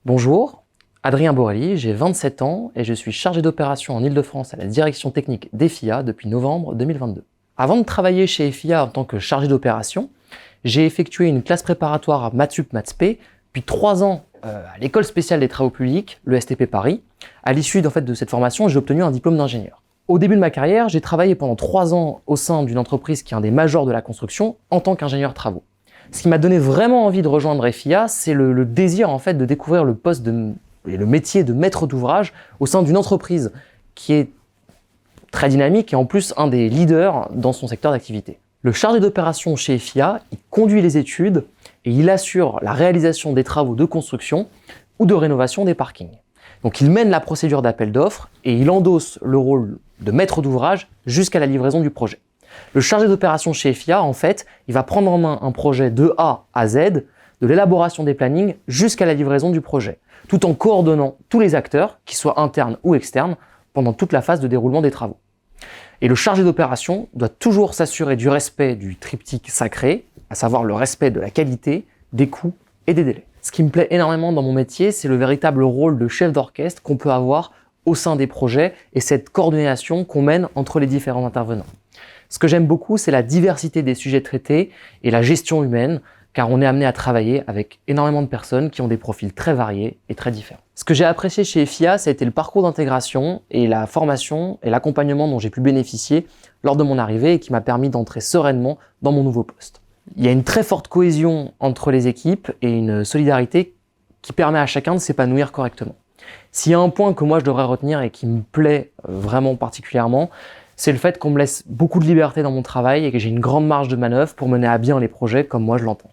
Bonjour, Adrien Borelli, j'ai 27 ans et je suis chargé d'opération en Île-de-France à la direction technique d'EFIA depuis novembre 2022. Avant de travailler chez EFIA en tant que chargé d'opération, j'ai effectué une classe préparatoire à Mathsup Maths-P, puis 3 ans à l'école spéciale des travaux publics, le STP Paris. À l'issue de cette formation, j'ai obtenu un diplôme d'ingénieur. Au début de ma carrière, j'ai travaillé pendant 3 ans au sein d'une entreprise qui est un des majors de la construction en tant qu'ingénieur travaux. Ce qui m'a donné vraiment envie de rejoindre EFIA, c'est le désir en fait de découvrir le poste et le métier de maître d'ouvrage au sein d'une entreprise qui est très dynamique et en plus un des leaders dans son secteur d'activité. Le chargé d'opération chez EFIA, il conduit les études et il assure la réalisation des travaux de construction ou de rénovation des parkings. Donc il mène la procédure d'appel d'offres et il endosse le rôle de maître d'ouvrage jusqu'à la livraison du projet. Le chargé d'opération chez EFIA, en fait, il va prendre en main un projet de A à Z, de l'élaboration des plannings jusqu'à la livraison du projet, tout en coordonnant tous les acteurs, qu'ils soient internes ou externes, pendant toute la phase de déroulement des travaux. Et le chargé d'opération doit toujours s'assurer du respect du triptyque sacré, à savoir le respect de la qualité, des coûts et des délais. Ce qui me plaît énormément dans mon métier, c'est le véritable rôle de chef d'orchestre qu'on peut avoir au sein des projets et cette coordination qu'on mène entre les différents intervenants. Ce que j'aime beaucoup, c'est la diversité des sujets traités et la gestion humaine, car on est amené à travailler avec énormément de personnes qui ont des profils très variés et très différents. Ce que j'ai apprécié chez EFIA, ça a été le parcours d'intégration et la formation et l'accompagnement dont j'ai pu bénéficier lors de mon arrivée et qui m'a permis d'entrer sereinement dans mon nouveau poste. Il y a une très forte cohésion entre les équipes et une solidarité qui permet à chacun de s'épanouir correctement. S'il y a un point que moi je devrais retenir et qui me plaît vraiment particulièrement, c'est le fait qu'on me laisse beaucoup de liberté dans mon travail et que j'ai une grande marge de manœuvre pour mener à bien les projets comme moi je l'entends.